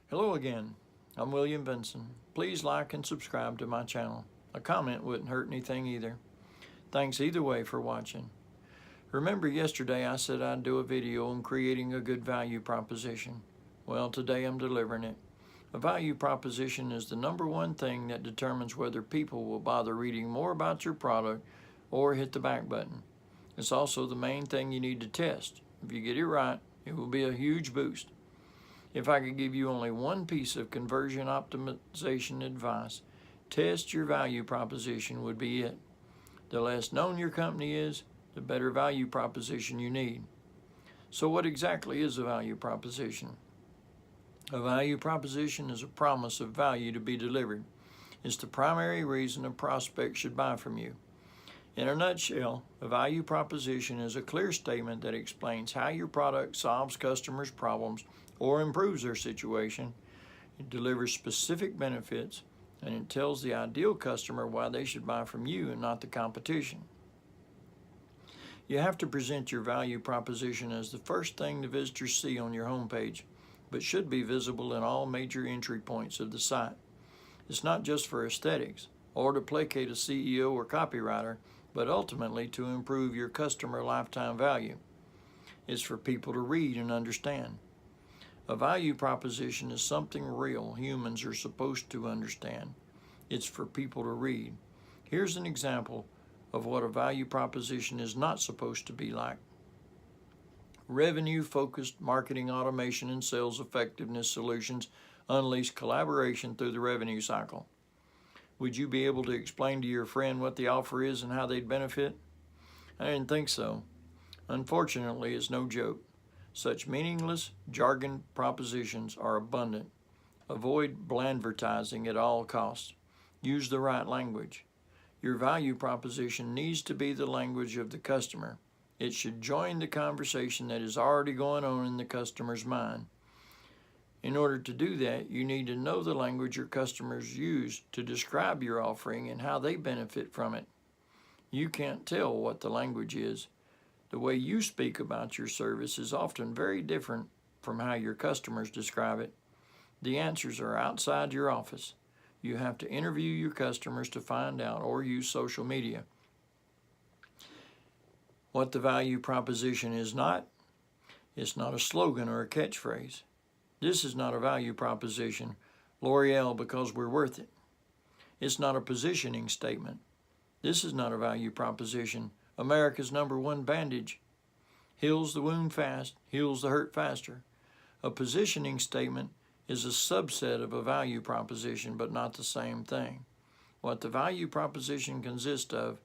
Hello again. I'm William Vinson. Please like and subscribe to my channel. A comment wouldn't hurt anything either. Thanks either way for watching. Remember yesterday I said I'd do a video on creating a good value proposition. Well, today I'm delivering it. A value proposition is the number one thing that determines whether people will bother reading more about your product or hit the back button. It's also the main thing you need to test. If you get it right, it will be a huge boost. If I could give you only one piece of conversion optimization advice, test your value proposition would be it. The less known your company is, the better value proposition you need. So what exactly is a value proposition? A value proposition is a promise of value to be delivered. It's the primary reason a prospect should buy from you. In a nutshell, a value proposition is a clear statement that explains how your product solves customers' problems or improves their situation. It delivers specific benefits, and it tells the ideal customer why they should buy from you and not the competition. You have to present your value proposition as the first thing the visitors see on your homepage, but should be visible in all major entry points of the site. It's not just for aesthetics or to placate a CEO or copywriter, but ultimately to improve your customer lifetime value. It's for people to read and understand. A value proposition is something real humans are supposed to understand. It's for people to read. Here's an example of what a value proposition is not supposed to be like. Revenue-focused marketing automation and sales effectiveness solutions unleash collaboration through the revenue cycle. Would you be able to explain to your friend what the offer is and how they'd benefit? I didn't think so. Unfortunately, it's no joke. Such meaningless jargon propositions are abundant. Avoid blandvertising at all costs. Use the right language. Your value proposition needs to be the language of the customer. It should join the conversation that is already going on in the customer's mind. In order to do that, you need to know the language your customers use to describe your offering and how they benefit from it. You can't tell what the language is. The way you speak about your service is often very different from how your customers describe it. The answers are outside your office. You have to interview your customers to find out or use social media. What the value proposition is not, it's not a slogan or a catchphrase. This is not a value proposition, L'Oreal because we're worth it. It's not a positioning statement. This is not a value proposition, America's #1 bandage. Heals the wound fast, heals the hurt faster. A positioning statement is a subset of a value proposition, but not the same thing. What the value proposition consists of,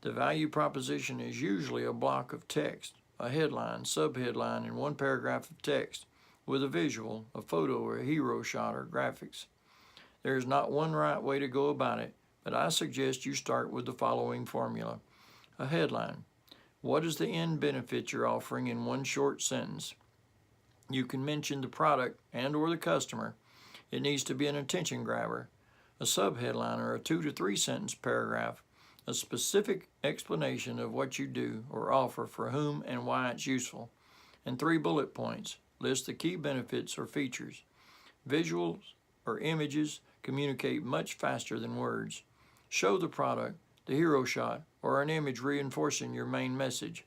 the value proposition is usually a block of text, a headline, subheadline, and one paragraph of text, with a visual, a photo, or a hero shot, or graphics. There is not one right way to go about it, but I suggest you start with the following formula. A headline. What is the end benefit you're offering in one short sentence? You can mention the product and or the customer. It needs to be an attention grabber. A subheadline or a 2 to 3 sentence paragraph. A specific explanation of what you do or offer for whom and why it's useful. And 3 bullet points. List the key benefits or features. Visuals or images communicate much faster than words. Show the product, the hero shot, or an image reinforcing your main message.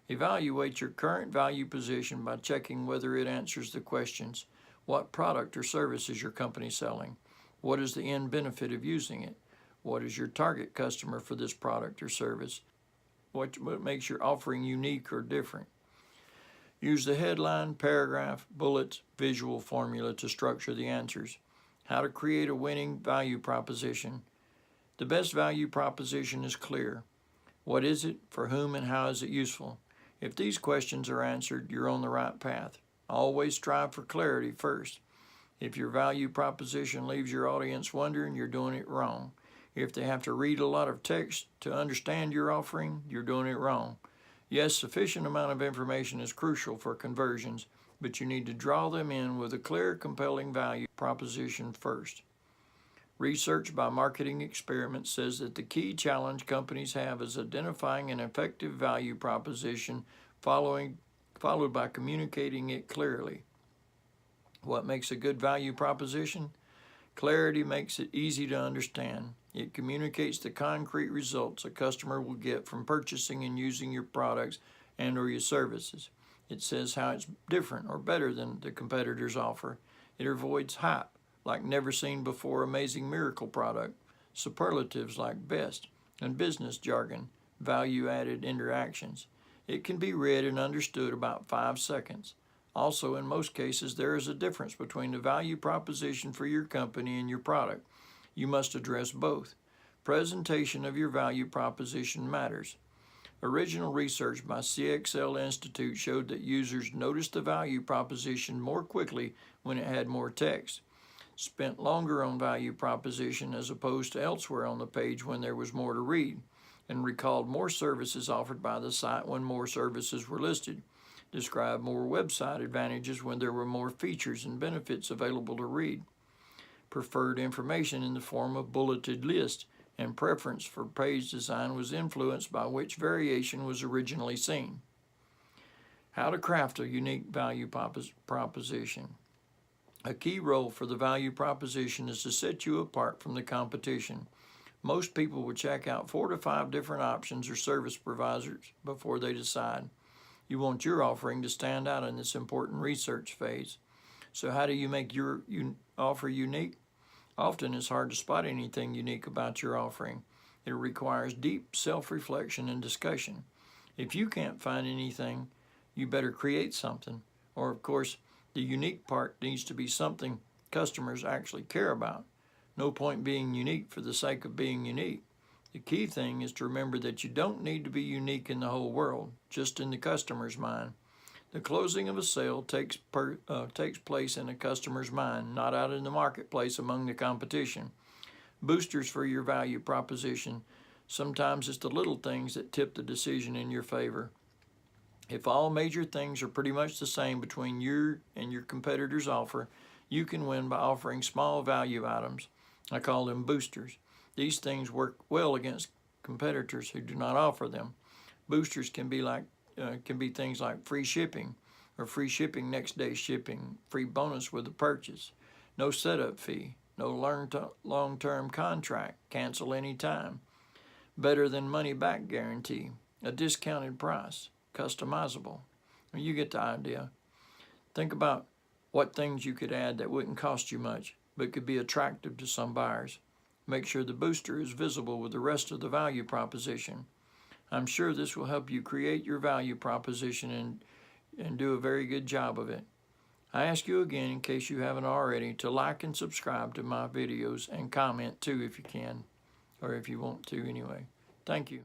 Evaluate your current value position by checking whether it answers the questions. What product or service is your company selling? What is the end benefit of using it? What is your target customer for this product or service? What makes your offering unique or different? Use the headline, paragraph, bullets, visual formula to structure the answers. How to create a winning value proposition. The best value proposition is clear. What is it, for whom, and how is it useful? If these questions are answered, you're on the right path. Always strive for clarity first. If your value proposition leaves your audience wondering, you're doing it wrong. If they have to read a lot of text to understand your offering, you're doing it wrong. Yes, sufficient amount of information is crucial for conversions, but you need to draw them in with a clear, compelling value proposition first. Research by Marketing Experiment says that the key challenge companies have is identifying an effective value proposition followed by communicating it clearly. What makes a good value proposition? Clarity makes it easy to understand. It communicates the concrete results a customer will get from purchasing and using your products and or your services. It says how it's different or better than the competitors offer. It avoids hype, like never seen before amazing miracle product, superlatives like best, and business jargon, value-added interactions. It can be read and understood about 5 seconds. Also, in most cases, there is a difference between the value proposition for your company and your product. You must address both. Presentation of your value proposition matters. Original research by CXL Institute showed that users noticed the value proposition more quickly when it had more text, spent longer on value proposition as opposed to elsewhere on the page when there was more to read, and recalled more services offered by the site when more services were listed, described more website advantages when there were more features and benefits available to read, preferred information in the form of bulleted lists, and preference for page design was influenced by which variation was originally seen. How to craft a unique value proposition. A key role for the value proposition is to set you apart from the competition. Most people will check out 4 to 5 different options or service providers before they decide. You want your offering to stand out in this important research phase. So how do you make your offer unique? Often it's hard to spot anything unique about your offering. It requires deep self-reflection and discussion. If you can't find anything, you better create something. Or of course, the unique part needs to be something customers actually care about. No point being unique for the sake of being unique. The key thing is to remember that you don't need to be unique in the whole world, just in the customer's mind. The closing of a sale takes place in a customer's mind, not out in the marketplace among the competition. Boosters for your value proposition. Sometimes it's the little things that tip the decision in your favor. If all major things are pretty much the same between you and your competitor's offer, you can win by offering small value items. I call them boosters. These things work well against competitors who do not offer them. Boosters can be things like free shipping or free shipping next day shipping, free bonus with the purchase, no setup fee, no long-term contract, cancel anytime, better than money back guarantee, a discounted price, customizable. You get the idea. Think about what things you could add that wouldn't cost you much but could be attractive to some buyers. Make sure the booster is visible with the rest of the value proposition. I'm sure this will help you create your value proposition and do a very good job of it. I ask you again, in case you haven't already, to like and subscribe to my videos and comment too if you can, or if you want to anyway. Thank you.